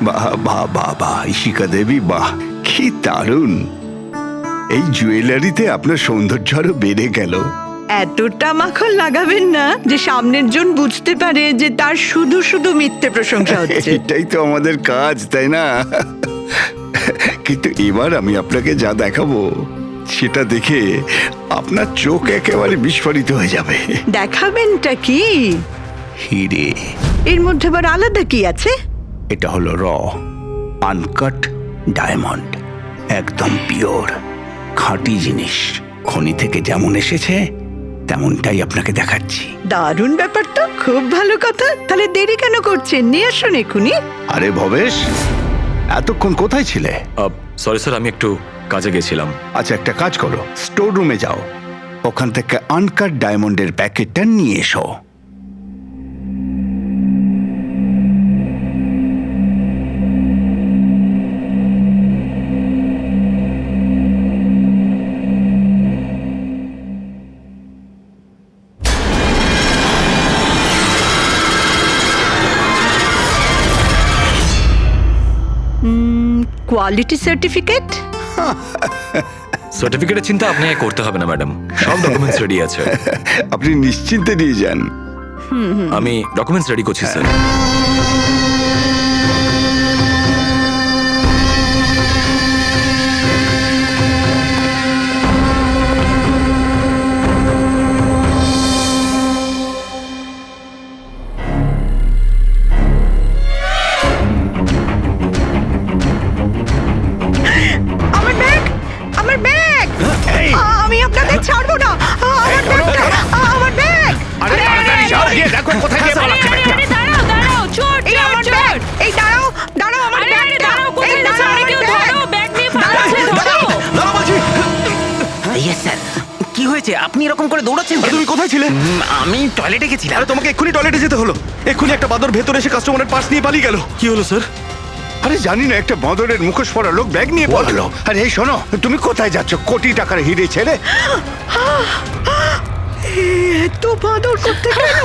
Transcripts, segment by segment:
বাহ বাহ বাহ বাহ, ইশিকা দেবী, বাহ কি দারুণ! এই জুয়েলারিতে আপনার সৌন্দর্য আরো বেড়ে গেল। এতটা মাখন লাগাবেন না যে সামনের জন বুঝতে পারে যে তার শুধু শুধু মিথ্যে প্রশংসা হচ্ছে। এটাই তো আমাদের কাজ, তাই না? কিন্তু এবার আমি আপনাকে যা দেখাবো সেটা দেখে আপনার চোখ একেবারে বিস্ফোরিত হয়ে যাবে। দেখাবেনটা কি? হিরে। এর মধ্যে আবার আলাদা কি আছে? এটা হলো আনকাট ডায়মন্ড, একদম পিওর খাঁটি জিনিস। খনি থেকে যেমন এসেছে তেমনটাই আপনাকে দেখাচ্ছি। দারুণ ব্যাপার তো, খুব ভালো কথা। তাহলে দেরি কেন করছেন? নিয়ে আসুন এক্ষুনি। আরে ভবেশ, এতক্ষণ কোথায় ছিলে? সরি স্যার, আমি একটু কাজে গেছিলাম। আচ্ছা, একটা কাজ করো, স্টোর রুমে যাও, ওখান থেকে আনকাট ডায়মন্ডের প্যাকেটটা নিয়ে এসো। Quality certificate? সার্টিফিকেটের চিন্তা আপনাকে করতে হবে না ম্যাডাম, সব ডকুমেন্টস রেডি আছে। আপনি নিশ্চিন্তে নিয়ে যান। আমি ডকুমেন্টস রেডি করছি স্যার। আমার ব্যাগ, আমার ব্যাগ! আমি আপনাদের ছাড়বো না। আমার ব্যাগটা, আমার ব্যাগ! দেখো কোথায় গিয়ে পালাচ্ছে। দাঁড়াও দাঁড়াও, চোর এই চোর আমার চোর! ব্যাগ! এই দাঁড়াও, দাঁড়াও, আমার আরে আরে ব্যাগটা! দাঁড়াও, এই কোথায় যাচ্ছ? দাঁড়াও, আরে আমার কেউ ব্যাগ! ধরো, ব্যাগ নিয়ে পালাচ্ছে, ধরো! Yes sir. কি হয়েছে? আপনি এরকম করে দৌড়াচ্ছেন কেন? তুমি কোথায় ছিলে? আমি টয়লেটে গেছিলাম। আরে তোমাকে এক্ষুনি টয়লেটে যেতে হলো। এক্ষুনি একটা বাদর ভেতরে এসে কাস্টমারের পার্স নিয়ে পালিয়ে গেল। কি হলো স্যার? আরে জানি না, একটা বদরের মুখোশ পরা লোক ব্যাগ নিয়ে পালালো। আরে এই শোনো, তুমি কোথায় যাচ্ছ কোটি টাকার হিরে ছেড়ে? এত বাদর করতে কেন?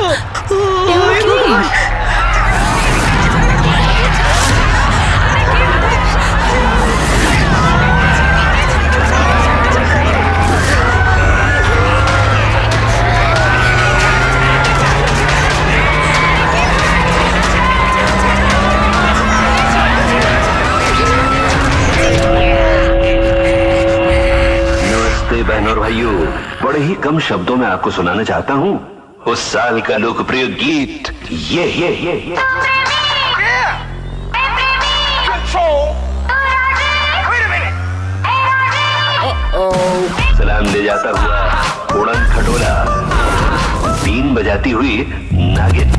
नमस्ते बहनों और भाइयों, बड़े ही कम शब्दों में आपको सुनाना चाहता हूँ उस साल का लोकप्रिय गीत ये। सलाम ले जाता हुआ उड़न खटोला, बीन बजाती हुई नागिन।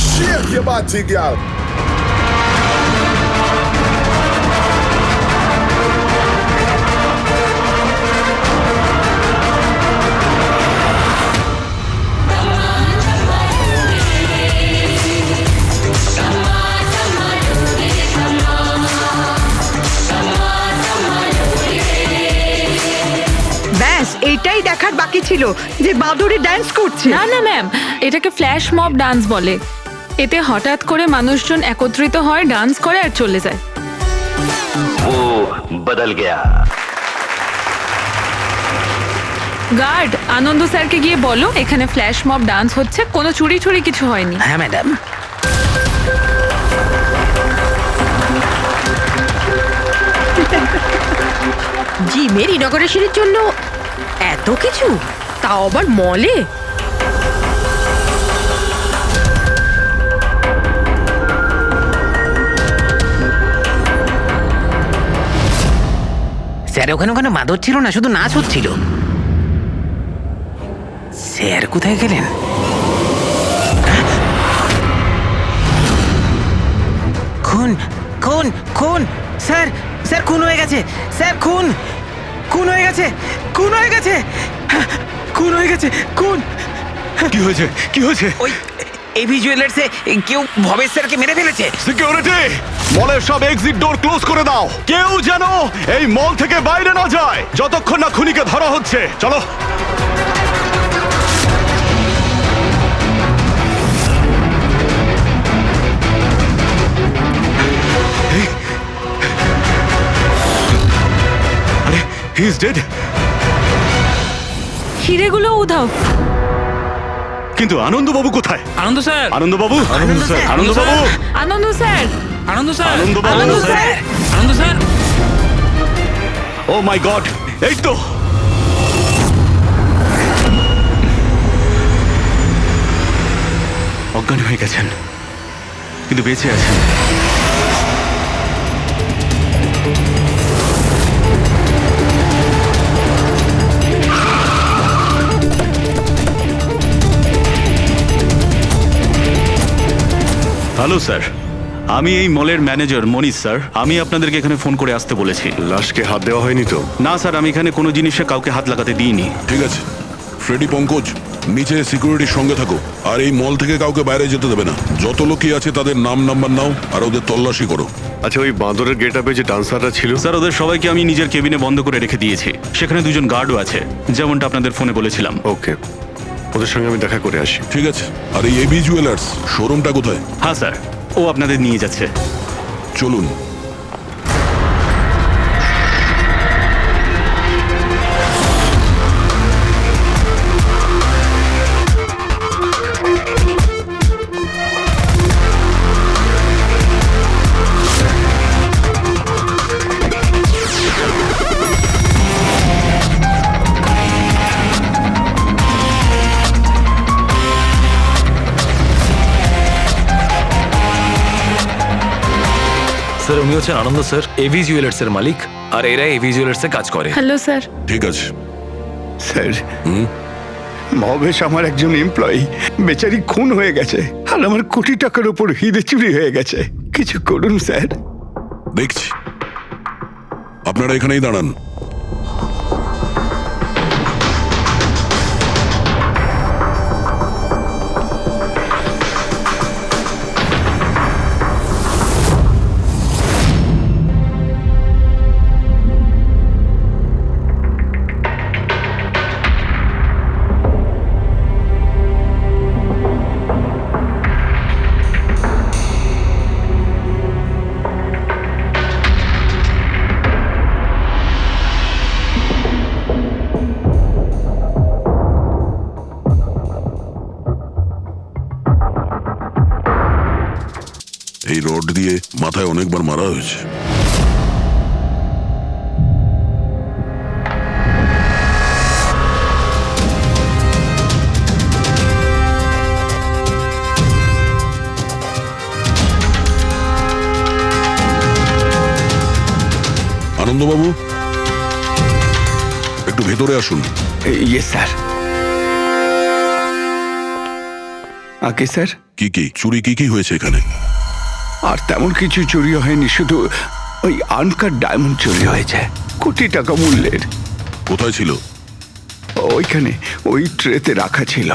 Shake your body, girl. ব্যাস এইটাই দেখার বাকি ছিল যে বাদরে ডান্স করছে। না না ম্যাম, এটাকে ফ্ল্যাশ মব ডান্স বলে। এতে হঠাৎ করে মানুষজন একত্রিত হয়, ডান্স করে আর চলে যায়। वो बदल गया। গার্ড, আনন্দ স্যারকে গিয়ে বলো এখানে ফ্ল্যাশ মব ডান্স হচ্ছে, কোনো চুরি চুরি কিছু হয়নি। হ্যাঁ ম্যাডাম। জিমের ইনগরেশনের জন্য এত কিছু, তাও আবার মলে। স্যার ওখানে ওখানে মাদর ছিল না, শুধু নাচ হচ্ছিল। স্যার কোথায় গেলেন? খুন খুন খুন! স্যার স্যার খুন হয়ে গেছে! স্যার খুন খুন হয়ে গেছে! খুন হয়ে গেছে! খুন হয়ে গেছে! খুন! কি হয়েছে? কি হয়েছে? ওই এভি জুয়েলার্সে কেউ ভবেশ স্যারকে মেরে ফেলেছে। সিকিউরিটি, মলের সব এক্সিট ডোর ক্লোজ করে দাও। কেউ যেন এই মল থেকে বাইরে না যায় যতক্ষণ না খুনিকে ধরা হচ্ছে। চলো। He is dead. হিরেগুলো উধাও। কিন্তু আনন্দবাবু কোথায়? আনন্দ স্যার, আনন্দবাবু, আনন্দ স্যার, আনন্দবাবু, আনন্দ স্যার, আনন্দ স্যার, আনন্দবাবু, আনন্দ স্যার, আনন্দ স্যার। ও মাই গড, এই তো। অজ্ঞান হয়ে গেছেন, কিন্তু বেঁচে আছেন। হ্যালো স্যার, আমি এই মলের ম্যানেজার মনীষ স্যার। আমি আপনাদেরকে এখানে ফোন করে আসতে বলেছি। লাশকে হাত দেওয়া হয়নি তো? না স্যার, আমি এখানে কোনো জিনিসে কাউকে হাত লাগাতে দিইনি। ঠিক আছে, ফ্রেডি পঙ্কজ নিচে সিকিউরিটির সঙ্গে থাকো, আর এই মল থেকে কাউকে বাইরে যেতে দেবে না। যত লোকই আছে তাদের নাম নাম্বার নাও আর ওদের তল্লাশি করো। আচ্ছা, ওই বাঁদরের গেট আপে যে ডান্সাররা ছিল? স্যার, ওদের সবাইকে আমি নিজের কেবিনে বন্ধ করে রেখে দিয়েছি। সেখানে দুজন গার্ডও আছে, যেমনটা আপনাদের ফোনে বলেছিলাম। ওকে, ওদের সঙ্গে আমি দেখা করে আসি। ঠিক আছে, আর এই এবি জুয়েলার্স শোরুমটা কোথায়? হ্যাঁ স্যার, ও আপনাদের নিয়ে যাচ্ছে। চলুন। স্যার, উনি হচ্ছেন আনন্দ স্যার, এভি জুয়েলার্স এর মালিক, আর এরা এভি জুয়েলার্স এ কাজ করে। Hello sir. ঠিক আছে। স্যার, ভবেশ আমার একজন এমপ্লয়ি, বেচারি খুন হয়ে গেছে, আর আমার কোটি টাকার উপর হিরে চুরি হয়ে গেছে। কিছু করুন স্যার। দেখছি, আপনারা এখানেই দাঁড়ান। এই রড দিয়ে মাথায় অনেকবার মারা হয়েছে। আনন্দবাবু, একটু ভেতরে আসুন। ইয়ে স্যার। আগে স্যার, কি চুরি কি হয়েছে এখানে? আর তেমন কিছু চুরি হয়নি, শুধু ওই আনকাট ডায়মন্ড চুরি হয়েছে, কোটি টাকা মূল্যের। কোথায় ছিল? ওইখানে ওই ট্রেতে রাখা ছিল।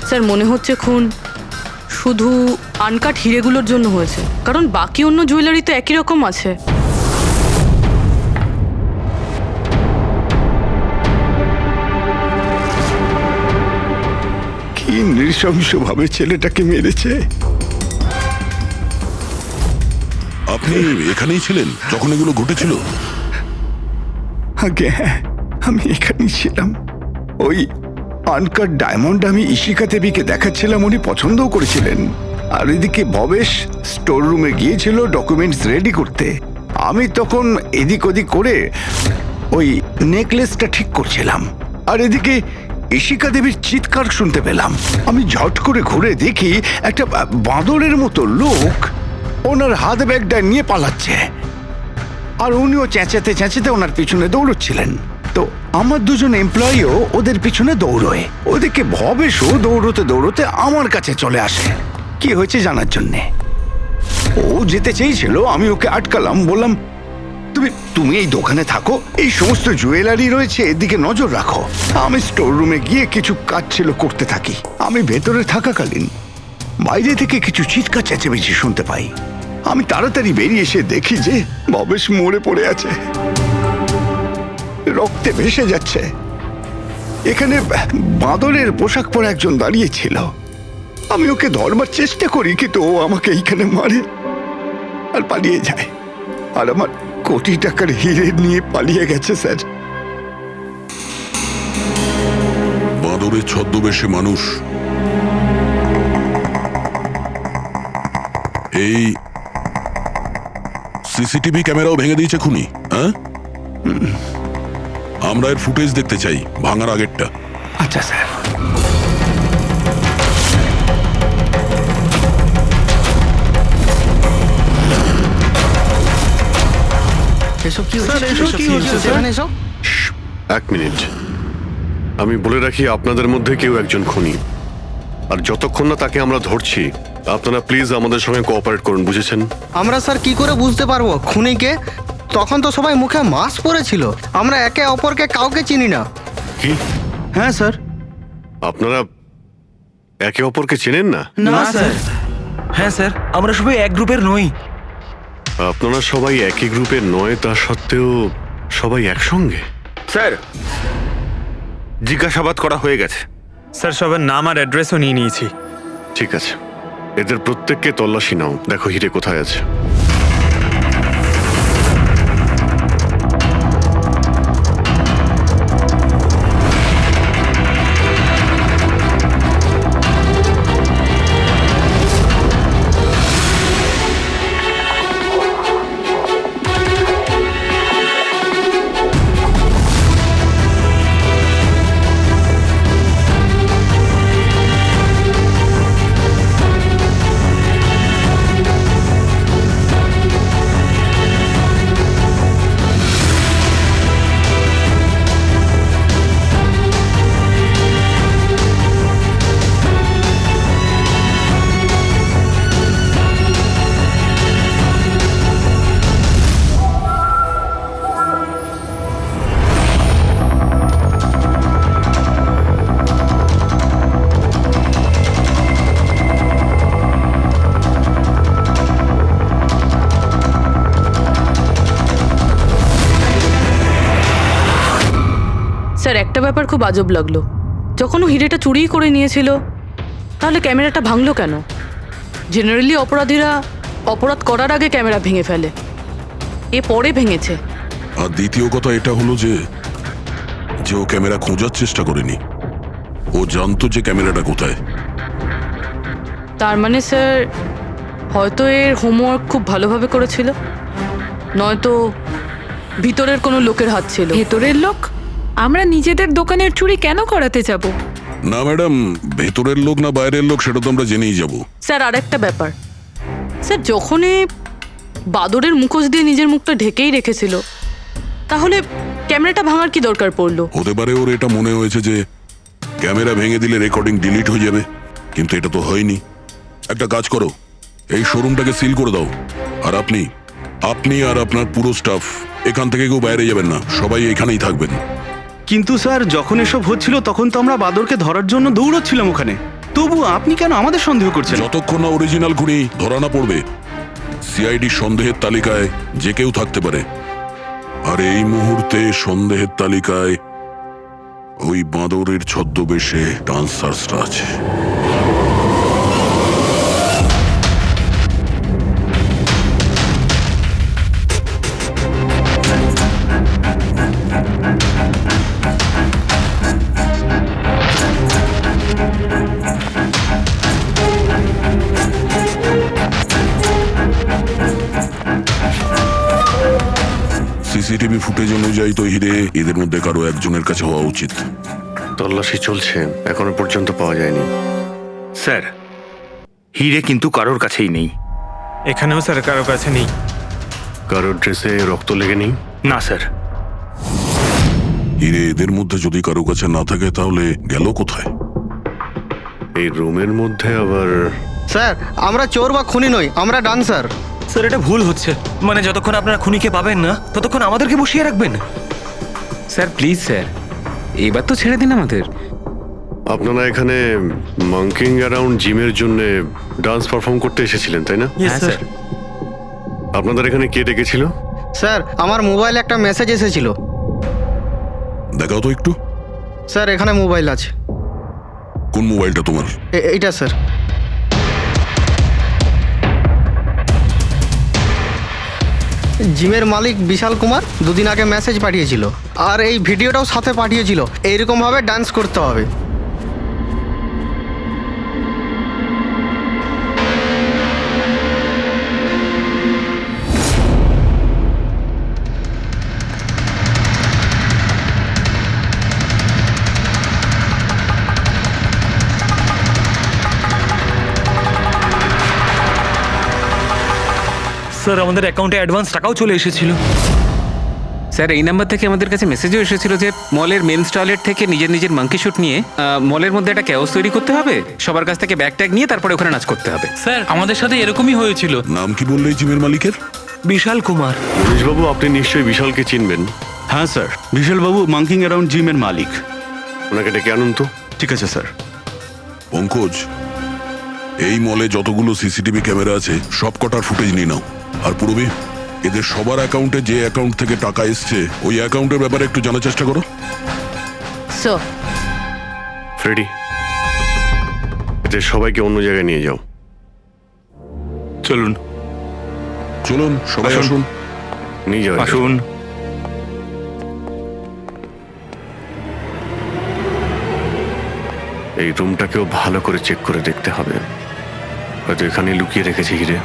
স্যার, মনে হচ্ছে খুন শুধু আনকাট হিরেগুলোর জন্য হয়েছে, কারণ বাকি অন্য জুয়েলারি তো একই রকম আছে। কি নৃশংসভাবে ছেলেটাকে মেরেছে। আপনি এখানেই ছিলেন যখন এগুলো ঘটেছিল? আগে হ্যাঁ, আমি এখানেই ছিলাম। ওই আনকাট ডায়মন্ড আমি ইশিকা দেবীকে দেখাচ্ছিলাম, উনি পছন্দও করেছিলেন। আর এদিকে ভবেশ স্টোর রুমে গিয়েছিল ডকুমেন্টস রেডি করতে। আমি তখন এদিক ওদিক করে ওই নেকলেসটা ঠিক করছিলাম, আর এদিকে ইশিকা দেবীর চিৎকার শুনতে পেলাম। আমি ঝট করে ঘুরে দেখি একটা বাঁদরের মতো লোক ওনার হাত ব্যাগটা নিয়ে পালাচ্ছে, আর উনিও চেঁচাতে চেঁচাতে ওনার পিছনে দৌড়চ্ছিলেন। তো আমার দুজন এমপ্লয়িও ওদের পিছনে দৌড়োয়। ওদিকে ভবেশও দৌড়তে দৌড়তে আমার কাছে চলে আসে কি হয়েছে জানার জন্যে। ও যেতে চেয়েছিল, আমি ওকে আটকালাম, বললাম তুমি এই দোকানে থাকো, এই সমস্ত জুয়েলারি রয়েছে, এদিকে নজর রাখো। আমি স্টোর রুমে গিয়ে কিছু কাজ ছিল করতে থাকি। আমি ভেতরে থাকাকালীন বাইরে থেকে কিছু চিৎকার চেঁচামেচি শুনতে পাই। আমি তাড়াতাড়ি বেরিয়ে এসে দেখি যে ভবেশ মরে পড়ে আছে, রক্তে ভেসে যাচ্ছে। এখানে বাঁদরের পোশাক পরা একজন দাঁড়িয়ে ছিল। আমি ওকে ধরবার চেষ্টা করি, কিন্তু ও আমাকে এইখানে মারে আর পালিয়ে যায়। আর আমার কোটি টাকার হিরে নিয়ে পালিয়ে গেছে স্যার। বাঁদরের ছদ্মবেশে মানুষ এই সিসিটিভি ক্যামেরাও ভেঙে দিয়েছে খুনি, হ্যাঁ? আমরা এর ফুটেজ দেখতে চাই, ভাঙার আগেরটা। আচ্ছা স্যার। এক মিনিট, আমি বলে রাখি আপনাদের মধ্যে কেউ একজন খুনি, আর যতক্ষণ না তাকে আমরা ধরছি আপনারা প্লিজ আমাদের সঙ্গে কোঅপারেট করুন, বুঝেছেন? আমরা স্যার কি করে বুঝতে পারবো খুনিকে? তখন তো সবাই মুখে মাস্ক পরেছিল, আমরা একে অপরকে কাউকে চিনি না। কি? হ্যাঁ স্যার। আপনারা একে অপরকে চেনেন না? না স্যার। হ্যাঁ স্যার, আমরা সবাই এক গ্রুপের নই। আপনারা সবাই একই গ্রুপের নয়, তা সত্ত্বেও সবাই একসঙ্গে? স্যার, জিজ্ঞাসাবাদ করা হয়ে গেছে। স্যার সবার নাম আর অ্যাড্রেসও নিয়ে নিয়েছি। ঠিক আছে, এদের প্রত্যেককে তল্লাশি নাও, দেখো হিরে কোথায় আছে। স্যার একটা ব্যাপার খুব আজব লাগলো, যখন ও হিরেটা চুরি করে নিয়েছিল তাহলে ক্যামেরাটা ভাঙলো কেন? জেনারেলি অপরাধীরা অপরাধ করার আগে ক্যামেরা ভেঙে ফেলে, এ পরে ভেঙেছে। আর দ্বিতীয় কথা এটা হলো যে ও ক্যামেরা খোঁজার চেষ্টা করেনি, ও জানতো যে ক্যামেরাটা কোথায়। তার মানে স্যার হয়তো এর হোমওয়ার্ক খুব ভালোভাবে করেছিল, নয়তো ভিতরের কোনো লোকের হাত ছিল। ভেতরের লোক? আমরা নিজেদের দোকানের চুরি কেন করাতে যাব? না ম্যাডাম, ভেতরের লোক না বাইরের লোক সেটা তো আমরা জেনেই যাব। স্যার আরেকটা ব্যাপার, স্যার যখনই বাদরের মুখোশ দিয়ে নিজের মুখটা ঢেকেই রেখেছিল, তাহলে ক্যামেরাটা ভাঙার কি দরকার পড়লো? হতে পারে ওর এটা মনে হয়েছে যে ক্যামেরা ভেঙে দিলে রেকর্ডিং ডিলিট হয়ে যাবে, কিন্তু এটা তো হয়নি। একটা কাজ করো, এই শোরুমটাকে সিল করে দাও, আর আপনি আর আপনার পুরো স্টাফ এখান থেকে কেউ বাইরে যাবেন না, সবাই এখানেই থাকবেন। কিন্তু স্যার যখন এসব হচ্ছিল তখন তো আমরা বাদরকে ধরার জন্য দৌড়চ্ছিলাম ওখানে, তবু আপনি কেন আমাদের সন্দেহ করছেন? যতক্ষণ না অরিজিনাল খুনি ধরা না পড়বে, সিআইডি সন্দেহের তালিকায় যে কেউ থাকতে পারে। আর এই মুহূর্তে সন্দেহের তালিকায় ওই বাঁদরের ছদ্মবেশে ডান্সার্সরা আছে। সিসিটিভি ফুটেজ অনুযায়ী তো হিরে এদের মধ্যে কারো একজনের কাছে হওয়া উচিত। তল্লাশি চলছে, এখনো পর্যন্ত পাওয়া যায়নি। স্যার, হিরে কিন্তু কারোর কাছেই নেই। এখানেও স্যার কারো কাছে নেই। কারোর ড্রেসে রক্ত লেগে নেই? না স্যার। হিরে এদের মধ্যে যদি কারো কাছে না থাকে তাহলে গেল কোথায়? এই রুমের মধ্যে আবার? স্যার আমরা চোর বা খুনি নই, আমরা ডান্সার। স্যার এটা ভুল হচ্ছে, মানে যতক্ষণ আপনারা খুনিকে পাবেন না ততক্ষণ আমাদেরকে বসিয়ে রাখবেন। স্যার প্লিজ স্যার, এবার তো ছেড়ে দিন আমাদের। আপনারা এখানে মাঙ্কিং অ্যারাউন্ড জিমের জন্য ডান্স পারফর্ম করতে এসেছিলেন, তাই না? হ্যাঁ স্যার। আপনাদের এখানে কে ডেকেছিল? স্যার আমার মোবাইলে একটা মেসেজ এসেছিল। দেখাও তো একটু। স্যার এখানে মোবাইল আছে। কোন মোবাইলটা তোমার? এইটা স্যার। জিমের মালিক বিশাল কুমার দুদিন আগে মেসেজ পাঠিয়েছিল, আর এই ভিডিওটাও সাথে পাঠিয়েছিল। এইরকমভাবে ডান্স করতে হবে। স্যার আমাদের অ্যাকাউন্টে অ্যাডভান্স টাকাও চলে এসেছিল। স্যার এই নাম্বার থেকে আমাদের কাছে মেসেজও এসেছিল যে মলের মেন্স টয়লেট থেকে নিজের নিজের মাঙ্কি শুট নিয়ে মলের মধ্যে একটা ক্যাওস তৈরি করতে হবে, সবার কাছ থেকে ব্যাগ ট্যাগ নিয়ে তারপরে ওখানে নাচ করতে হবে। স্যার আমাদের সাথে এরকমই হয়েছিল। নাম কি বললে এই জিমের মালিকের? বিশাল কুমার। মনীষবাবু আপনি নিশ্চয়ই বিশালকে চিনবেন। হ্যাঁ স্যার, বিশালবাবু মাঙ্কিং অ্যারাউন্ড জিমের মালিক। ওনাকে ডেকে আনুন তো। ঠিক আছে স্যার। পঙ্কজ, এই মলে যতগুলো সিসিটিভি ক্যামেরা আছে সব কটার ফুটেজ নিয়ে নাও। আর পূরবী, এদের সবার অ্যাকাউন্টে যে অ্যাকাউন্ট থেকে টাকা এসছে ওই অ্যাকাউন্টের ব্যাপারে একটু জানার চেষ্টা করো। স্যার ফ্রেডি, এদের সবাইকে অন্য জায়গায় নিয়ে যাও। চলুন চলুন সবাই আসুন। আসুন। নিয়ে যাও। আসুন। এই রুমটাকেও ভালো করে চেক করে দেখতে হবে, হয়তো এখানে লুকিয়ে রেখেছে হিরে।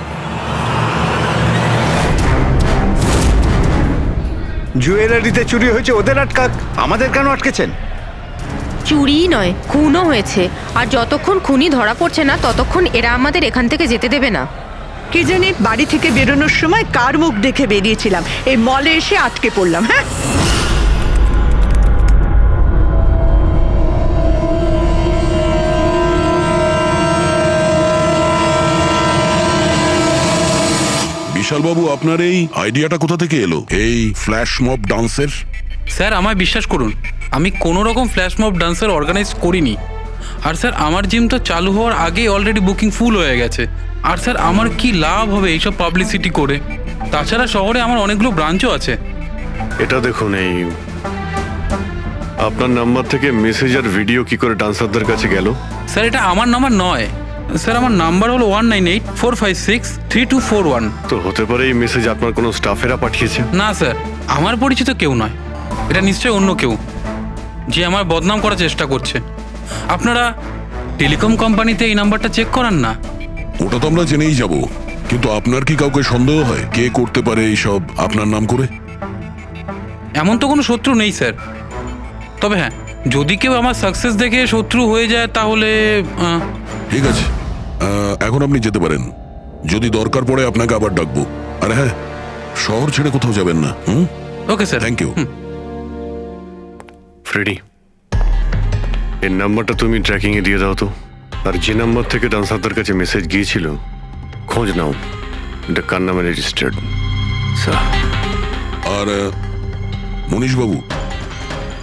জুয়েলারিতে চুরি হয়েছে, ওদের আটকাক, আমাদের কেন আটকেছেন? চুরিই নয়, খুনও হয়েছে। আর যতক্ষণ খুনি ধরা পড়ছে না ততক্ষণ এরা আমাদের এখান থেকে যেতে দেবে না। কি জানি বাড়ি থেকে বেরোনোর সময় কার মুখ দেখে বেরিয়েছিলাম, এই মলে এসে আটকে পড়লাম। হ্যাঁ, বিশালবাবু, আপনার এই আইডিয়াটা কোথা থেকে এলো, এই ফ্ল্যাশ মব ডান্সের? স্যার আমায় বিশ্বাস করুন, আমি কোনো রকম ফ্ল্যাশ মব ডান্সের অর্গানাইজ করিনি। আর স্যার আমার জিম তো চালু হওয়ার আগেই অলরেডি বুকিং ফুল হয়ে গেছে। আর স্যার আমার কি লাভ হবে এইসব পাবলিসিটি করে? তাছাড়া শহরে আমার অনেকগুলো ব্রাঞ্চও আছে। এটা দেখুন, এই আপনার নাম্বার থেকে মেসেজ আর ভিডিও কি করে ডান্সারদের কাছে গেল? স্যার এটা আমার নাম্বার নয়, স্যার আমার নাম্বার হলো 1984563241। তো হতে পারে এই মেসেজ আপনার কোনো স্টাফেরা পাঠিয়েছে। না স্যার, আমার পরিচিত কেউ নয়, এটা নিশ্চয়ই অন্য কেউ যে আমার বদনাম করার চেষ্টা করছে। আপনারা টেলিকম কোম্পানিতে এই নাম্বারটা চেক করান না? ওটা তো আমরা জেনেই যাব, কিন্তু আপনার কি কাউকে সন্দেহ হয় কে করতে পারে এইসব আপনার নাম করে? এমন তো কোনো শত্রু নেই স্যার, তবে হ্যাঁ যদি কেউ আমার সাকসেস দেখে শত্রু হয়ে যায় তাহলে ঠিক আছে, এখন আপনি যেতে পারেন। যদি দরকার পড়ে আপনাকে আবার ডাকবো। আর হ্যাঁ, শহর ছেড়ে কোথাও যাবেন না। Okay sir. Thank you. Freddie, এর নাম্বারটা তুমি ট্র্যাকিং এ দিয়ে দাও তো। আর যে নাম্বার থেকে ডান্সারদের কাছে মেসেজ গিয়েছিল খোঁজ নাও, এটা কার নামে রেজিস্টার্ড। আর মনীষবাবু,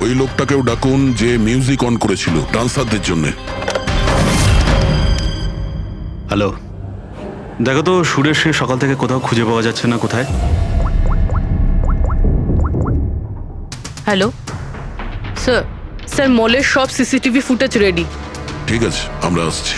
ওই লোকটাকেও ডাকুন যে মিউজিক অন করেছিল ডান্সারদের জন্য। হ্যালো, দেখো তো সুরেশ সকাল থেকে কোথাও খুঁজে পাওয়া যাচ্ছে না, কোথায়? হ্যালো স্যার, স্যার মলের সব সিসিটিভি ফুটেজ রেডি। ঠিক আছে, আমরা আসছি।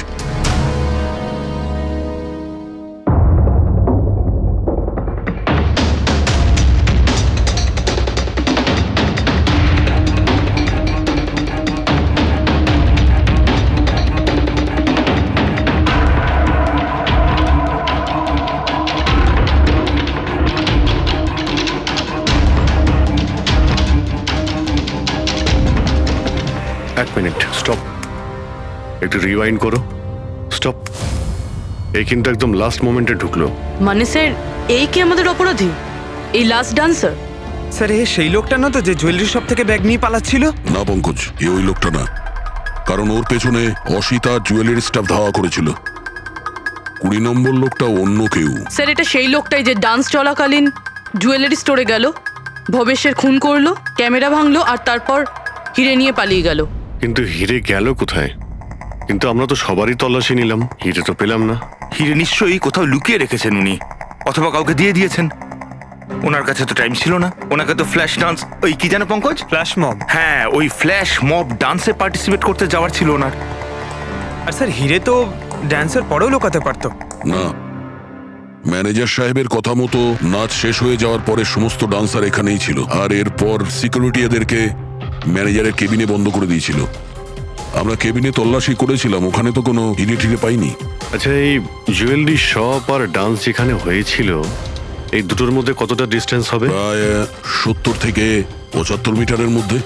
এক মিনিট, স্টপ, একটু রিওয়াইন্ড করো। স্টপ। এই কিন্তু একদম লাস্ট মোমেন্টে ঢুকলো। মানে স্যার এই কি আমাদের অপরাধী, এই লাস্ট ডান্সার? স্যার এ সেই লোকটা না তো যে জুয়েলারি শপ থেকে ব্যাগ নিয়ে পালাচ্ছিল? না পঙ্কজ, এ ওই লোকটা না, কারণ ওর পেছনে অসিতা জুয়েলারি স্টাফ ধাওয়া করেছিল। 20 নম্বর লোকটা অন্য কেউ। স্যার এটা সেই লোকটাই যে ডান্স চলাকালীন জুয়েলারি স্টোরে গেল, ভবেশের খুন করলো, ক্যামেরা ভাঙলো আর তারপর হিরে নিয়ে পালিয়ে গেল। কিন্তু হিরে গেল কোথায়? কিন্তু আমরা তো সবারই তল্লাশি নিলাম, হিরে তো পেলাম না। হিরে নিশ্চয়ই কোথাও লুকিয়ে রেখেছেন উনি, অথবা কাউকে দিয়ে দিয়েছেন। ওনার কাছে তো টাইম ছিল না, ওনাকে তো ফ্ল্যাশ ডান্স, ওই কি জানো পঙ্কজ, ফ্ল্যাশ মব। হ্যাঁ ওই ফ্ল্যাশ মব ডান্সে পার্টিসিপেট করতে যাওয়ার ছিল ওনার। আর স্যার হিরে তো ড্যান্সের পরেও লুকাতে পারতো। না, ম্যানেজার সাহেবের কথা মতো নাচ শেষ হয়ে যাওয়ার পরে সমস্ত ডান্সার এখানেই ছিল, আর এরপর সিকিউরিটি এদেরকে ম্যানেজারের কেবিনে বন্ধ করে দিয়েছিল। আমরা কেবিনে তল্লাশি করেছিলাম, ওখানে তো কোনো হিরে টিরে পাইনি। আচ্ছা, এই জুয়েলারি শপ আর ডান্স যেখানে হয়েছিল এই দুটোর মধ্যে কতটা ডিস্টেন্স হবে? প্রায় 70 থেকে 75 মিটারের মধ্যে।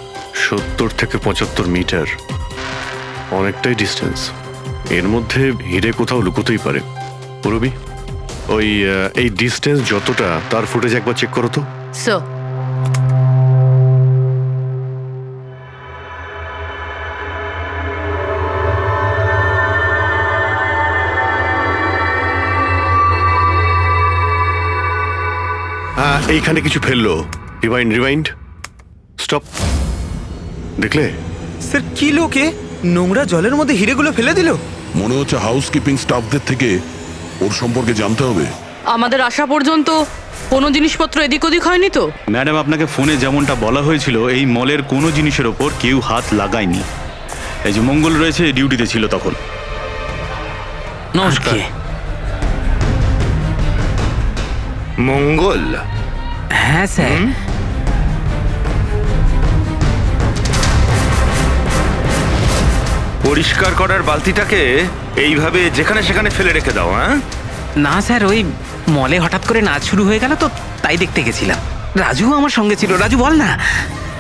70 থেকে 75 মিটার, অনেকটাই ডিস্টেন্স। এর মধ্যে হিরে কোথাও লুকোতেই পারে। পুরবি, ওই এই ডিস্টেন্স যতটা তার ফুটেজ একবার চেক করো তো। স্যার, এইখানে কিছু ফেললো। Rewind rewind, stop. দেখলে? স্যার কি লোকে নোংরা জলের মধ্যে হিরেগুলো ফেলে দিল? মনে হচ্ছে হাউসকিপিং স্টাফদের থেকে ওর সম্পর্কে জানতে হবে। আমাদের আসা পর্যন্ত কোনো জিনিসপত্র এদিক ওদিক হয়নি তো? ম্যাডাম, আপনাকে ফোনে যেমনটা বলা হয়েছিল এই মলের কোনো জিনিসের ওপর কেউ হাত লাগায়নি। এই যে মঙ্গল রয়েছে, ডিউটিতে ছিল তখন। নমস্কার। মঙ্গল? হ্যাঁ স্যার। পরিষ্কার করার বালতিটাকে এইভাবে যেখানে সেখানে ফেলে রেখে দাও। হ্যাঁ না স্যার, ওই মলে হঠাৎ করে নাচ শুরু হয়ে গেল তো তাই দেখতে গেছিলাম। রাজু আমার সঙ্গে ছিল। রাজু বল না।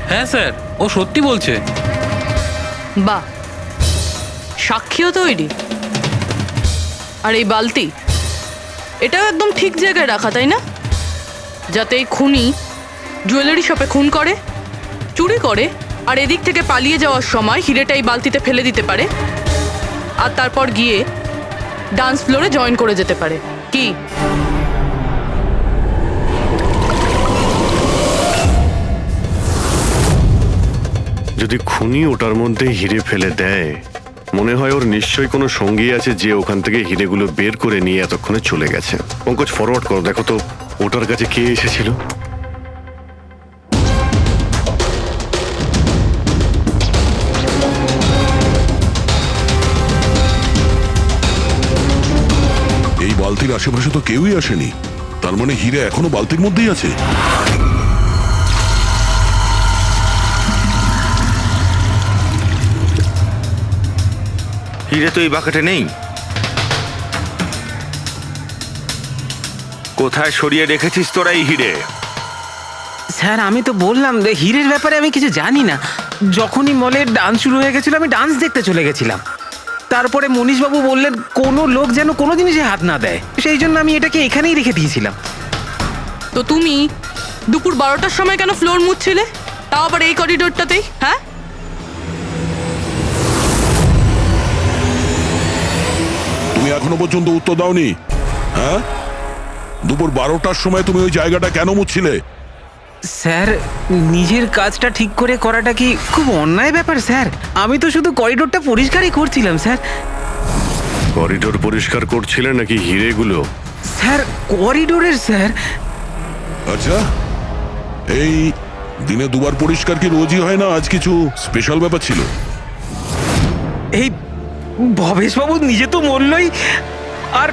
হ্যাঁ স্যার, ও সত্যি বলছে। বাহ, সাক্ষীও তৈরি। আর এই বালতি, এটাও একদম ঠিক জায়গায় রাখা, তাই না? যাতে এই খুনি জুয়েলারি শপে খুন করে, চুরি করে, আর এদিক থেকে পালিয়ে যাওয়ার সময় হিরেটা এই বালতিতে ফেলে দিতে পারে, আর তারপর গিয়ে ডান্স ফ্লোরে জয়েন করে যেতে পারে। কি? যদি খুনি ওটার মধ্যে হিরে ফেলে দেয়, মনে হয় ওর নিশ্চয়ই কোনো সঙ্গী আছে যে ওখান থেকে হিরেগুলো বের করে নিয়ে এতক্ষণে চলে গেছে। পঙ্কজ, ফরওয়ার্ড করো, দেখো তো ওটার কাছে কে এসেছিল। এই বালতির আশেপাশে তো কেউই আসেনি, তার মানে হিরে এখনো বালতির মধ্যেই আছে। হিরে তো এই বাকেটে নেই। কোথায় সরিয়ে রেখেছিস তোরা এই হিরে? স্যার আমি তো বললাম যে হিরের ব্যাপারে আমি কিছু জানি না। যখনই মলের ডান্স শুরু হয়ে গেছিল আমি ডান্স দেখতে চলে গেছিলাম। তারপরে মনীশবাবু বললেন কোনো লোক যেন কোনো জিনিসে হাত না দেয়, সেই জন্য আমি এটাকে এখানেই রেখে দিয়েছিলাম। তো তুমি দুপুর 12টার সময় কেন ফ্লোর মুছছিলে, তাও আবার এই করিডোরটাতেই? হ্যাঁ, তুমি এখনো পর্যন্ত উত্তর দাওনি। হ্যাঁ, দুপুর 12টার সময় তুমি ওই জায়গাটা কেন মুছছিলে? স্যার নিজের কাজটা ঠিক করে করাটা কি খুব অন্যায় ব্যাপার স্যার? আমি তো শুধু করিডোরটা পরিষ্কারই করছিলাম স্যার। করিডোর পরিষ্কার করছিলেন নাকি হিরেগুলো? স্যার করিডোরের স্যার। আচ্ছা, এই দিনে দুবার পরিষ্কার কি রোজই হয় না? আজ কিছু স্পেশাল ব্যাপার ছিল? এই ভবেশবাবু নিজে তো মরলই, আর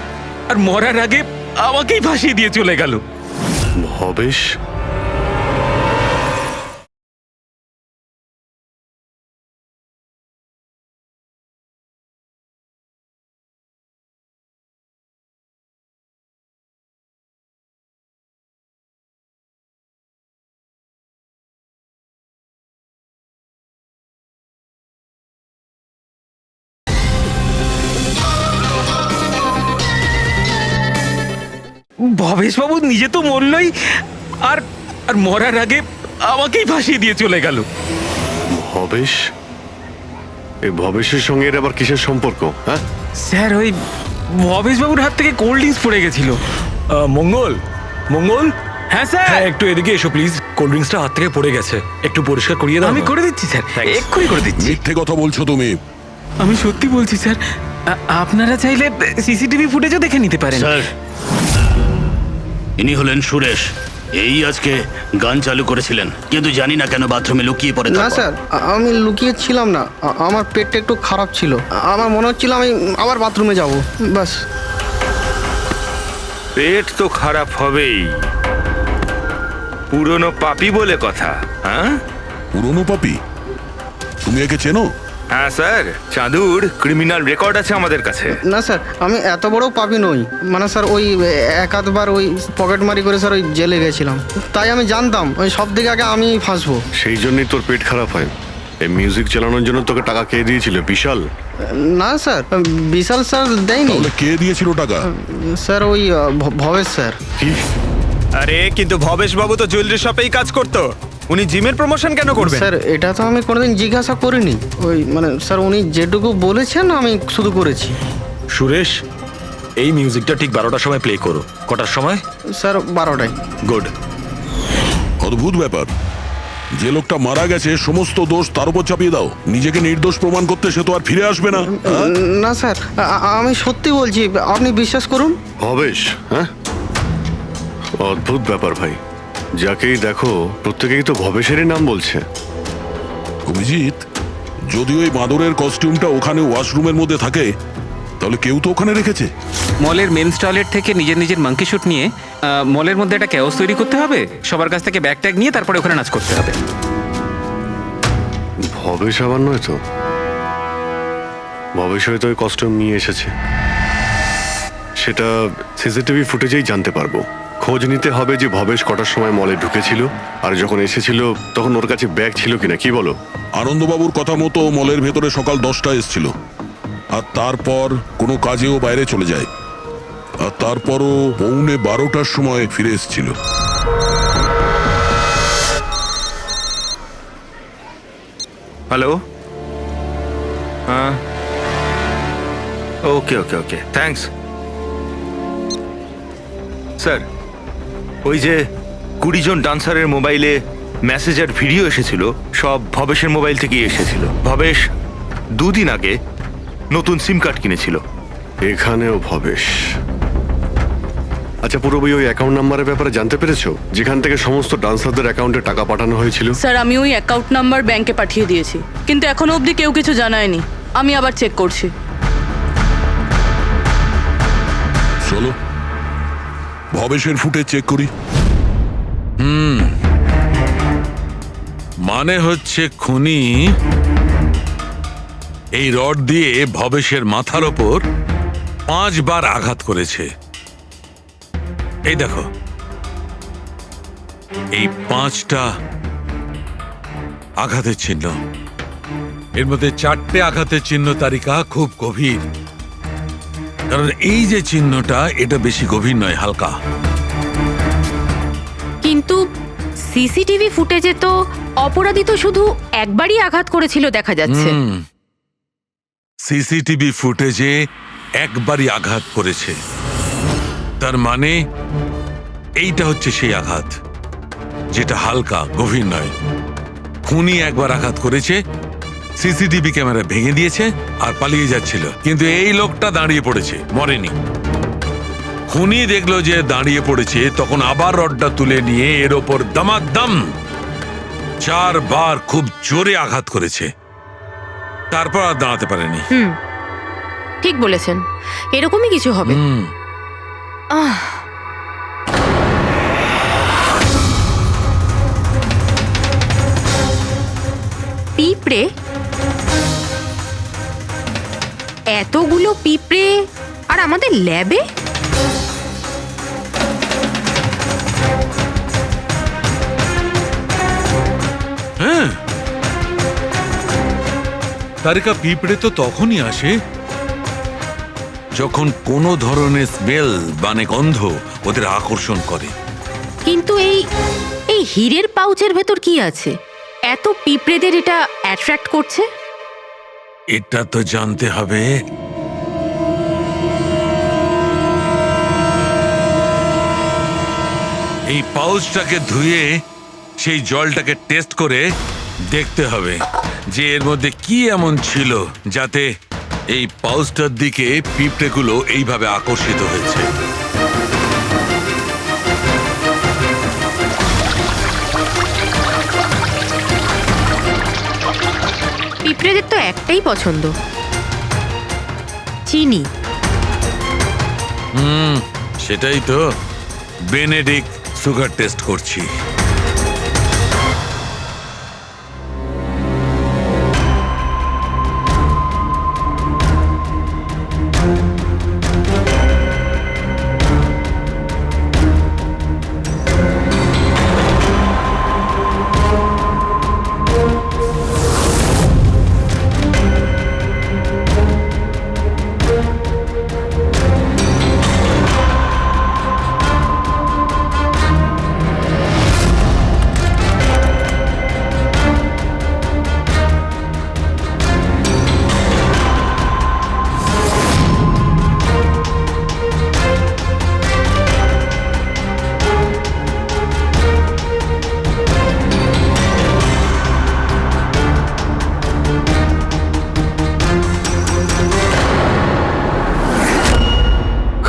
আর মরার আগে আমাকেই ফাঁসিয়ে দিয়ে চলে গেল। ভবেশ? ভবেশবাবু নিজে তো মরলই, আর আর মরার আগে আমাকেই ফাঁসিয়ে দিয়ে চলে গেল। ভবেশ? এই ভবেশের সঙ্গে এর আবার কিসের সম্পর্ক? হ্যাঁ স্যার ওই ভবেশবাবুর হাত থেকে কোল্ড ড্রিঙ্কস পড়ে গেছিল। মঙ্গল, মঙ্গল। হ্যাঁ স্যার। হ্যাঁ, একটু এদিকে এসো প্লিজ। কোল্ড ড্রিঙ্কসটা হাত থেকে পড়ে গেছে, একটু পরিষ্কার করিয়ে দাও। আমি করে দিচ্ছি স্যার, এক্ষুনি করে দিচ্ছি। মিথ্যে কথা বলছো তুমি। আমি সত্যি বলছি স্যার। আপনারা চাইলে সিসিটিভি ফুটেজও দেখে নিতে পারেন। স্যার, ইনি হলেন সুরেশ, এই আজকে গান চালু করেছিলেন, কিন্তু জানি না কেন বাথরুমে লুকিয়ে পড়ে। না স্যার, আমি লুকিয়ে ছিলাম না, আমার পেটটা একটু খারাপ ছিল, আমার মনে হচ্ছিল আমি আবার বাথরুমে যাব, বাস। পেট তো খারাপ হবেই, পুরনো পাপি বলে কথা। হ্যাঁ, পুরনো পাপি? তুমি একে চেনো? হ্যাঁ স্যার, চাঁদুর ক্রিমিনাল রেকর্ড আছে আমাদের কাছে। না স্যার, আমি এত বড় পাপি নই, মানে স্যার ওই এক আধবার ওই পকেটমারি করে স্যার ওই জেলে গেছিলাম, তাই আমি জানতাম ওই সব থেকে আগে আমি ফাঁসবো। সেই জন্যই তোর পেট খারাপ হয়। এই মিউজিক চালানোর জন্য তোকে টাকা কে দিয়েছিল? বিশাল? না স্যার, বিশাল স্যার দেয়নি। তাহলে কে দিয়েছিল টাকা? স্যার ওই ভবেশ স্যার। কি? আরে কিন্তু ভবেশ বাবু তো জুয়েলারি শপেই কাজ করতো, উনি জিমের প্রমোশন কেন করবেন? স্যার এটা তো আমি কোনোদিন জিজ্ঞাসা করিনি, ওই মানে স্যার উনি যেটুকু বলেছেন আমি শুধু করেছি। সুরেশ, এই মিউজিকটা ঠিক 12টার সময় প্লে করো। কটার সময়? স্যার 12টায়। গুড। অদ্ভুত ব্যাপার, যে লোকটা মারা গেছে সমস্ত দোষ তার উপর চাপিয়ে দাও। নিজেকে নির্দোষ প্রমাণ করতে সে তো আর ফিরে আসবে না। না স্যার, আমি সত্যি বলছি, আপনি বিশ্বাস করুন। ভবেশ? হ্যাঁ, অদ্ভুত ব্যাপার ভাই, যাকেই দেখো প্রত্যেকেই তো ভবেশেরই নাম বলছে। অভিজিৎ, যদি ওই বাঁদরের কস্টিউমটা ওখানে ওয়াশরুমের মধ্যে থাকে, তাহলে কেউ তো ওখানে রেখেছে। মলের মেন্স টয়লেট থেকে নিজের নিজের মাঙ্কি শুট নিয়ে মলের মধ্যে একটা ক্যাওস তৈরি করতে হবে, সবার কাছ থেকে ব্যাগ ট্যাগ নিয়ে তারপরে ওখানে নাচ করতে হবে। ভবেশ আবার নয় তো? ভবেশ হয়তো ওই কস্টিউম নিয়ে এসেছে, সেটা সিসিটিভি ফুটেজেই জানতে পারবো। খোঁজ নিতে হবে যে ভবেশ কটার সময় মলে ঢুকেছিল, আর যখন এসেছিল তখন ওর কাছে ব্যাগ ছিল কিনা। কি বলো? আনন্দবাবুর কথা মতো মলের ভেতরে সকাল 10টায় এসেছিল, আর তারপর কোনো কাজেও বাইরে চলে যায়, আর তারপরও 11:45টার সময় ফিরে এসেছিল। হ্যালো, হ্যাঁ, ওকে ওকে ওকে, থ্যাঙ্কস স্যার। ওই যে 20 জন ডান্সারের মোবাইলে মেসেজ আর ভিডিও এসেছিল, সব ভবেশের মোবাইল থেকেই এসেছিল। ভবেশ 2 দিন আগে নতুন সিম কার্ড কিনেছিল। এখানেও ভবেশ? আচ্ছা, পুরোপুরি ওই অ্যাকাউন্ট নাম্বারের ব্যাপারে জানতে পেরেছো, যেখান থেকে সমস্ত ডান্সারদের অ্যাকাউন্টে টাকা পাঠানো হয়েছিল? স্যার আমি ওই অ্যাকাউন্ট নাম্বার ব্যাংকে পাঠিয়ে দিয়েছি, কিন্তু এখনো অবধি কেউ কিছু জানায়নি। আমি আবার চেক করছি। চলো ভবেশের ফুটেজ চেক করি। মানে হচ্ছে খুনি এই রড দিয়ে ভবেশের মাথার ওপর 5 বার আঘাত করেছে। এই দেখো, এই 5টা আঘাতের চিহ্ন, এর মধ্যে 4টে আঘাতের চিহ্ন তারিকা খুব গভীর, কারণ এই যে চিহ্নটা এটা বেশি গভীর নয়, হালকা। কিন্তু সিসিটিভি ফুটেজে তো অপরাধী তো শুধু একবারই আঘাত করেছিল দেখা যাচ্ছে। সিসিটিভি ফুটেজে একবারই আঘাত করেছে, তার মানে এইটা হচ্ছে সেই আঘাত যেটা হালকা, গভীর নয়। খুনি একবার আঘাত করেছে, সিসিটিভি ক্যামেরা ভেঙে দিয়েছে আর পালিয়ে যাচ্ছিল, কিন্তু এই লোকটা দাঁড়িয়ে পড়েছে, মরেনি। খুনি দেখলো যে দাঁড়িয়ে পড়েছে, তখন আবার রডটা তুলে নিয়ে এর ওপর দামাদাম 4 বার খুব জোরে আঘাত করেছে, তারপর আর দাঁড়াতে পারেনি। ঠিক বলেছেন, এরকমই কিছু হবে। পিঁপড়ে, এতগুলো পিঁপড়ে আর আমাদের ল্যাবে? হ্যাঁ, তারিকা, পিঁপড়ে তো তখনই আসে যখন কোনো ধরনের স্মেল মানে গন্ধ ওদের আকর্ষণ করে। কিন্তু এই হীরের পাউচের ভেতর কি আছে এত পিঁপড়েদের এটা অ্যাট্রাক্ট করছে? এটা তো জানতে হবে। এই পাউচটাকে ধুয়ে সেই জলটাকে টেস্ট করে দেখতে হবে যে এর মধ্যে কি এমন ছিল যাতে এই পাউচটার দিকে পিঁপড়েগুলো এইভাবে আকর্ষিত হয়েছে। পিঁপড়েদের তো একটাই পছন্দ, চিনি। সেটাই তো বেনেডিক্ট সুগার টেস্ট করছি।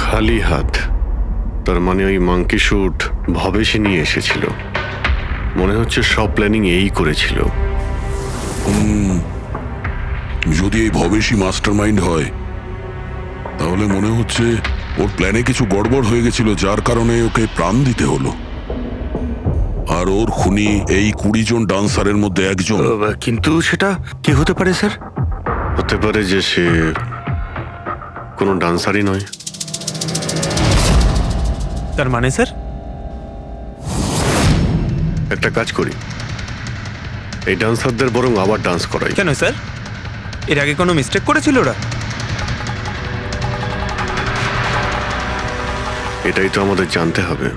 খালি হাত, তার মানে ওই মাঙ্কি শুট ভবেশে নিয়ে এসেছিল। মনে হচ্ছে সব প্ল্যানিং এই করেছিল। যদি এই ভবেশই মাস্টার মাইন্ড হয় তাহলে মনে হচ্ছে ওর প্ল্যানে কিছু গড়বড় হয়ে গেছিল, যার কারণে ওকে প্রাণ দিতে হলো। আর ওর খুনি এই 20 জন ডান্সারের মধ্যে একজন। কিন্তু সেটা কে হতে পারে স্যার? হতে পারে যে সে কোনো ডান্সারই নয়। তার মানে স্যার একটা কাজ করি, এই ডান্সারদের বরং আবার ডান্স করাই। কেন স্যার, এর আগে কোনো মিস্টেক করেছিল ওরা? এটাই তো আমাদের জানতে হবে।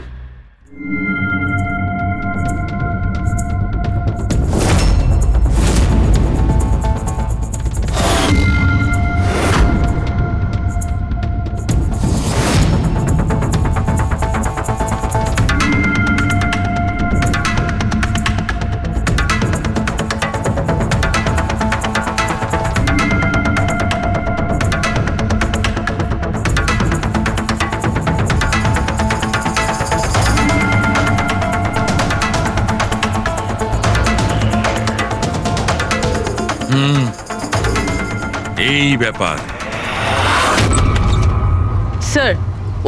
এই ব্যাপার স্যার,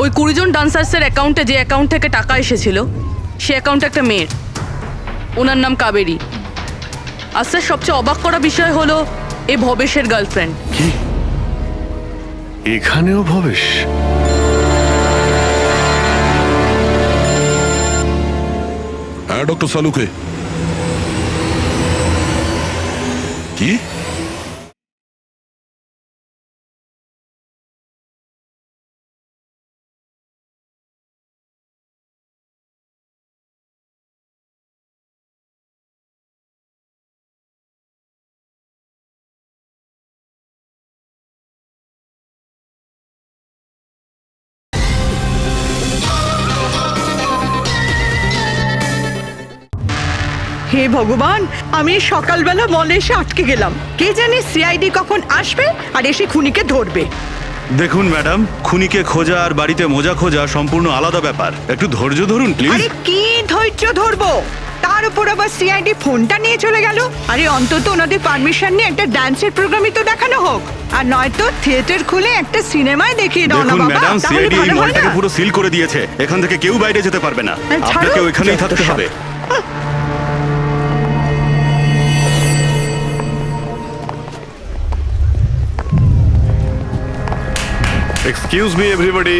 ওই 20 জন ডান্সার্সের অ্যাকাউন্টে যে অ্যাকাউন্ট থেকে টাকা এসেছিল সে অ্যাকাউন্টে একটা মেয়ের, ওনার নাম কাবেরী। আর স্যার সবচেয়ে অবাক করা বিষয় হলো এ ভবেশের গার্লফ্রেন্ড। কি এখানেও ভবেশ? হ্যাঁ ডক্টর সালুকে। কি? হে ভগবান, আমি সকালবেলা মলে এসে আটকে গেলাম। কে জানে সিআইডি কখন আসবে আর এসে খুনিকে ধরবে। দেখুন ম্যাডাম, খুনিকে খোঁজা আর বাড়িতে মোজা খোঁজা সম্পূর্ণ আলাদা ব্যাপার। একটু ধৈর্য ধরুন প্লিজ। আরে কি ধৈর্য ধরবো, তার উপর আবার সিআইডি ফোনটা নিয়ে চলে গেল। আরে অন্তত ওনাদের পারমিশন নিয়ে একটা ডান্সের প্রোগ্রামই তো দেখানো হোক, আর নয়তো থিয়েটার খুলে একটা সিনেমায় দেখিয়ে দাও না দেখুন বাবা, ম্যাডাম, তাহলে সিআইডি এই ভালো হয় মলটাকে না? পুরো সিল করে দিয়েছে। এখান থেকে কেউ বাইরে যেতে পারবে না, ছাড়ো, আপনাকে ওইখানেই থাকতে যত সব। হবে। এক্সকিউজ মি এভরিবডি,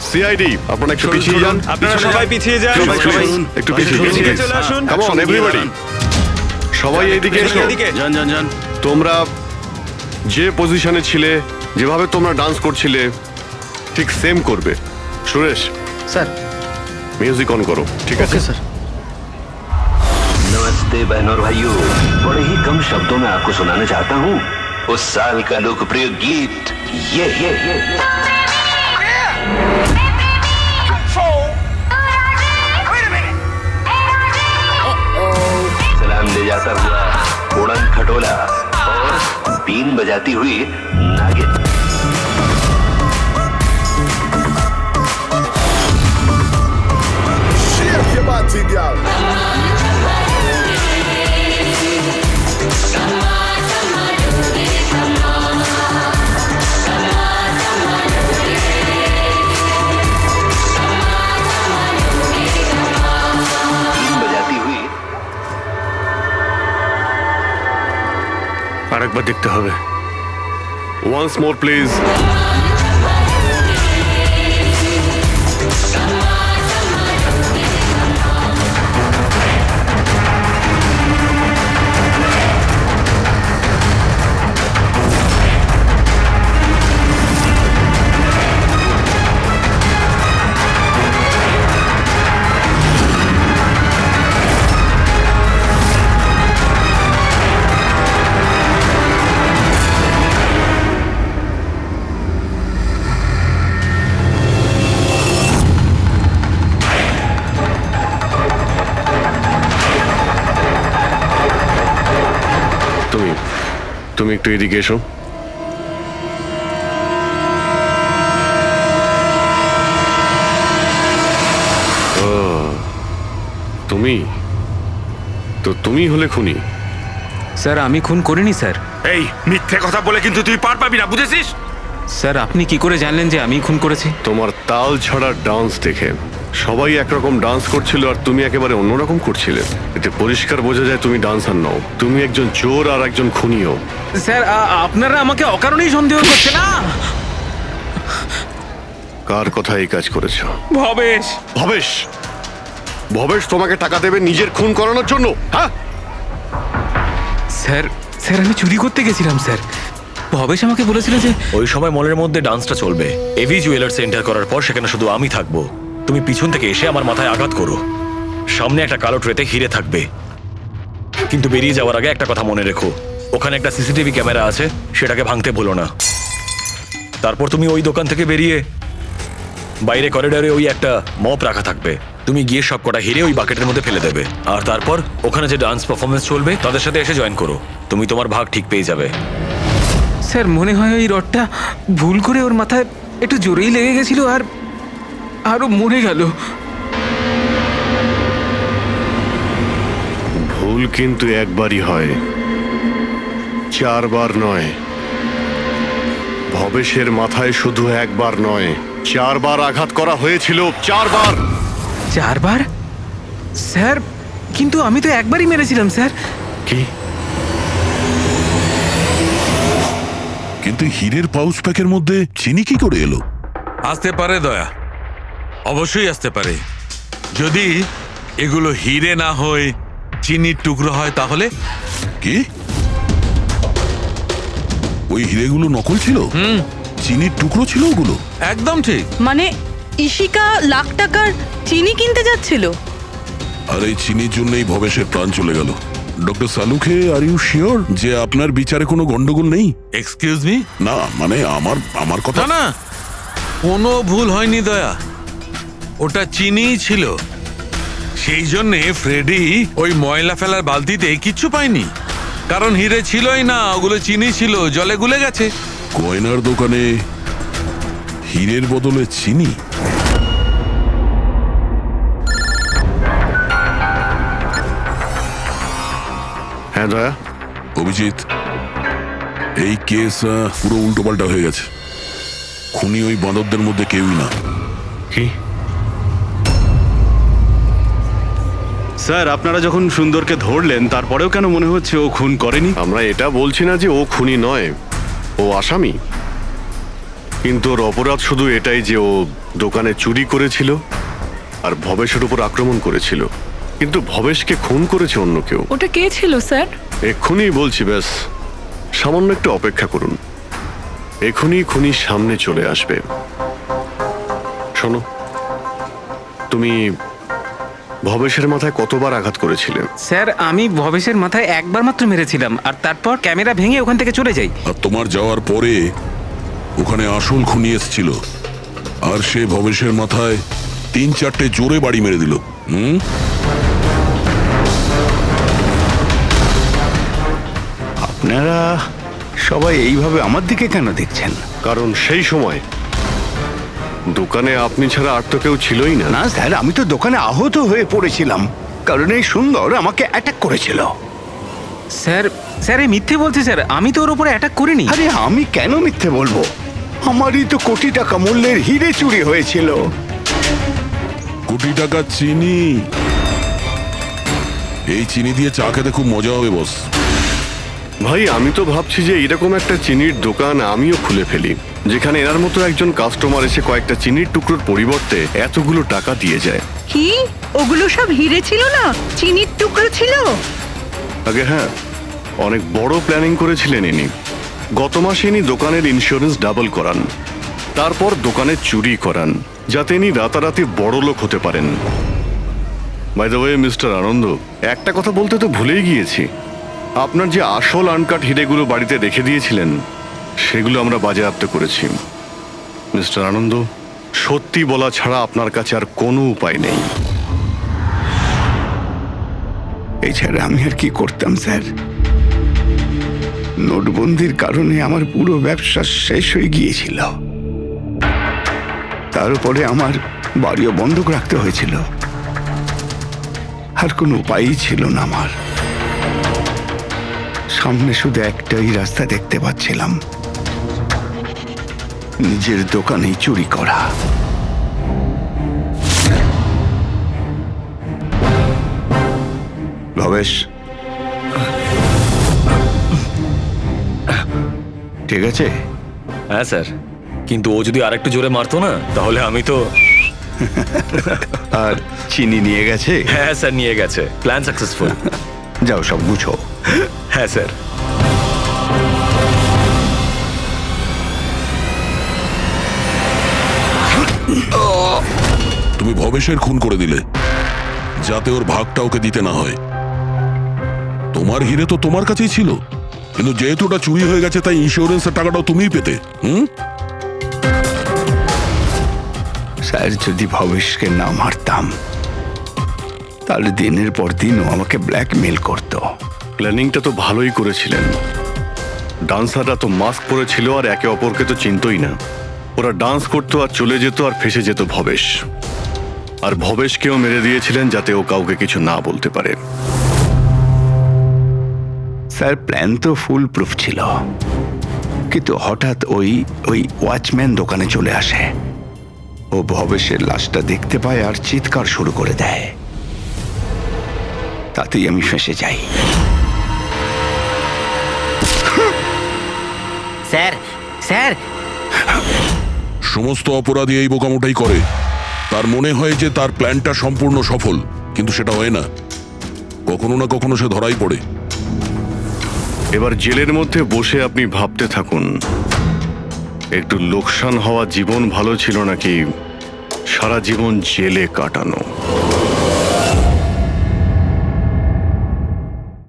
সিআইডি আপনারা একটু পিছিয়ে যান। আপনারা সবাই পিছিয়ে যান। সবাই একটু পিছিয়ে চলে আসুন। কাম অন এভরিবডি, সবাই এইদিকে এসো। যান যান যান। তোমরা যে পজিশনে ছিলে, যেভাবে তোমরা ডান্স করছিলে ঠিক সেম করবে। সুরেশ স্যার, মিউজিক অন করো। ঠিক আছে স্যার। नमस्ते बहनों और भाइयों, बड़े ही कम शब्दों में आपको सुनाना चाहता हूँ उस साल का लोकप्रिय गीत ये सलाम ले जाता हुआ उड़न खटोला और बीन बजाती हुई नागिन। Shake your body, girl. একবার দেখতে হবে। Once more please. তুমি একটু এদিকে এসো। তুমি তো তুমি হলে খুনি? স্যার আমি খুন করিনি স্যার। এই মিথ্যে কথা বলে কিন্তু তুই পার পাবি না, বুঝেছিস? স্যার আপনি কি করে জানলেন যে আমি খুন করেছি? তোমার তাল ছড়া ডান্স দেখে সবাই একরকম ডান্স করছিল আর তুমি একেবারে অন্যরকম করছিলে। এতে পরিষ্কার বোঝা যায় তুমি ডান্সার নও, তুমি একজন চোর আর একজন খুনিও। স্যার আপনারা আমাকে অকারণেই সন্দেহ করছে না? কার কথা এই কাজ করেছো? ভবেশ। ভবেশ? ভবেশ তোমাকে টাকা দেবে নিজের খুন করানোর জন্য? হ্যাঁ স্যার স্যার আমি চুরি করতে গেছিলাম স্যার। ভবেশ আমাকে বলেছিল যে ওই সময় মলের মধ্যে ডান্সটা চলবে। এভি জুয়েলার্স এন্টার করার পর সেখানে শুধু আমি থাকবো। তুমি পিছন থেকে এসে আমার মাথায় আঘাত করো। সামনে একটা কালো ট্রেতে হিরে থাকবে, কিন্তু বেরিয়ে যাওয়ার আগে একটা কথা মনে রেখো, ওখানে একটা সিসিটিভি ক্যামেরা আছে, সেটাকে ভাঙতে ভুলো না। তারপর তুমি ওই দোকান থেকে বেরিয়ে বাইরে করিডোরে ওই একটা মপ রাখা থাকবে, তুমি গিয়ে সব কটা হিরে ওই বাকেটের মধ্যে ফেলে দেবে। আর তারপর ওখানে যে ডান্স পারফরমেন্স চলবে তাদের সাথে এসে জয়েন করো, তুমি তোমার ভাগ ঠিক পেয়ে যাবে। স্যার মনে হয় ওই রডটা ভুল করে ওর মাথায় একটু জোরেই লেগে গেছিল আর আরো মরে গেল। ভুল কিন্তু একবারই হয়, 4 বার নয়। ভবেশের মাথায় শুধু একবার নয়, 4 বার আঘাত করা হয়েছিল। 4 বার। 4 বার? স্যার কিন্তু আমি তো একবারই মেরেছিলাম স্যার। কি? কিন্তু হীরের পাউচ প্যাকের মধ্যে চিনি কি করে এলো? আসতে পারে দয়া, অবশ্যই আসতে পারে। যদি এগুলো হিরে না হয়ে চিনির টুকরো হয় তাহলে? কি? ওই হিরেগুলো নকল ছিল? চিনির টুকরো ছিল ওগুলো? একদম ঠিক। মানে ইশিকা লাখ টাকার চিনি কিনতে যাচ্ছিল? আর এই চিনির জন্যই ভবেশের প্রাণ চলে গেল। Doctor Salunkhe, are you sure যে আপনার বিচারে কোনো গন্ডগোল নেই? Excuse me? না মানে আমার কথা না, কোনো ভুল হয়নি দয়া, ওটা চিনিই ছিল। সেই জন্যে ফ্রেডি ওই ময়লা ফেলার বালতিতে কিচ্ছু পায়নি, কারণ হিরে ছিলই না, ওগুলো চিনি ছিল, জলে গুলে গেছে। গয়নার দোকানে হীরের বদলে চিনি? হ্যাঁ দয়া। অভিজিৎ, এই কেস পুরো উল্টোপাল্টা হয়ে গেছে। খুনি ওই বাঁদরদের মধ্যে কেউই না। কি? স্যার আপনারা যখন সুন্দরকে ধরলেন তারপরেও কেন মনে হচ্ছে ও খুন করেনি? আমরা এটা বলছি না যে ও খুনি নয়, ও আসামি। কিন্তু ওর অপরাধ শুধু এটাই যে ও দোকানে চুরি করেছিল আর ভবেশের উপর আক্রমণ করেছিল। কিন্তু ভবেশকে খুন করেছে অন্য কেউ। ওটা কে ছিল স্যার? এক্ষুনি বলছি, ব্যাস সামান্য একটু অপেক্ষা করুন, এখনই খুনির সামনে চলে আসবে। শোনো, তুমি ভবেশের মাথায় কতবার আঘাত করেছিলে? স্যার আমি ভবেশের মাথায় একবার মাত্র মেরেছিলাম, আর তারপর ক্যামেরা ভেঙে ওখান থেকে চলে যাই। আর তোমার যাওয়ার পরে ওখানে আসল খুনি এসেছিল, আর সে ভবেশের মাথায় 3-4টে জোরে বাড়ি মেরে দিল। আপনারা সবাই এইভাবে আমার দিকে কেন দেখছেন? কারণ সেই সময় দোকানে আপনি ছাড়া আর তো কেউ ছিলই না। না স্যার, আমি তো দোকানে আহত হয়ে পড়েছিলাম, কারণ এই সুন্দর আমাকে অ্যাটাক করেছিল। স্যার স্যার এই মিথ্যে বলছে স্যার, আমি তো ওর উপরে অ্যাটাক করিনি। আরে আমি কেন মিথ্যে বলবো? আমারই তো কোটি টাকা মূল্যের হিরে চুরি হয়েছিল। কোটি টাকা চিনি? এই চিনি দিয়ে চা খেতে খুব মজা হবে বস। ভাই আমি তো ভাবছি যে এরকম একটা চিনির দোকান আমিও খুলে ফেলি, যেখানে এনার মতো একজন কাস্টমার এসে কয়েকটা চিনির টুকরোর পরিবর্তে এতগুলো টাকা দিয়ে যায়। কি ওগুলো সব হিরে ছিল না, চিনির টুকরো ছিল? আগে হ্যাঁ, অনেক বড় প্ল্যানিং করেছিলেন ইনি। গত মাসে ইনি দোকানের ইন্স্যুরেন্স ডাবল করান, তারপর দোকানে চুরি করান, যাতে ইনি রাতারাতি বড় লোক হতে পারেন। বাই দ্য ওয়ে মিস্টার আনন্দ, একটা কথা বলতে তো ভুলেই গিয়েছি, আপনার যে আসল আনকাট হিরেগুলো বাড়িতে রেখে দিয়েছিলেন সেগুলো আমরা বাজেয়াপ্ত করেছি। মিস্টার আনন্দ, সত্যি বলা ছাড়া আপনার কাছে আর কোনো উপায় নেই। এছাড়া আমি আর কি করতাম স্যার? নোটবন্দির কারণে আমার পুরো ব্যবসা শেষ হয়ে গিয়েছিল। তার উপরে আমার বাড়িও বন্ধক রাখতে হয়েছিল। আর কোনো উপায়ই ছিল না আমার। সামনে শুধু একটাই রাস্তা দেখতে পাচ্ছিলাম, নিজের দোকানেই চুরি করা। ভবেশ, ঠিক আছে? হ্যাঁ স্যার, কিন্তু ও যদি আরেকটু জোরে মারতো না তাহলে আমি তো। আর চিনি নিয়ে গেছে? হ্যাঁ স্যার, নিয়ে গেছে। Plan successful. যাও সব গুছো। হ্যাঁ স্যার। তুমি ভবেশের খুন করে দিলে যাতে ওর ভাগটা ওকে দিতে না হয়। তোমার হিরে তো তোমার কাছেই ছিল, কিন্তু যেহেতু ওটা চুরি হয়ে গেছে তাই ইন্স্যুরেন্সের টাকাটাও তুমিই পেতে। স্যার, যদি ভবেশকে না মারতাম তাহলে দিনের পর দিন ও আমাকে ব্ল্যাকমেল করত। প্ল্যানিংটা তো ভালোই করেছিলেন। ডান্সাররা তো মাস্ক পরেছিল আর একে অপরকে তো চিনতই না। ওরা ডান্স করতো আর চলে যেত আর ফেসে যেত ভবেশ। আর ভবেশকেও মেরে দিয়েছিলেন যাতে ও কাউকে কিছু না বলতে পারে। স্যার, প্ল্যান তো ফুল প্রুফ ছিল, কিন্তু হঠাৎ ওই ওয়াচম্যান দোকানে চলে আসে। ও ভবেশের লাশটা দেখতে পায় আর চিৎকার শুরু করে দেয়। তাতেই আমি ফেঁসে যাই। স্যার স্যার, সমস্ত অপরাধী এই বোকামোটাই করে। তার মনে হয় যে তার প্ল্যানটা সম্পূর্ণ সফল, কিন্তু সেটা হয় না। কখনো না কখনো সে ধরাই পড়ে। এবার জেলের মধ্যে বসে আপনি ভাবতে থাকুন, একটু লোকসান হওয়া জীবন ভালো ছিল নাকি সারা জীবন জেলে কাটানো।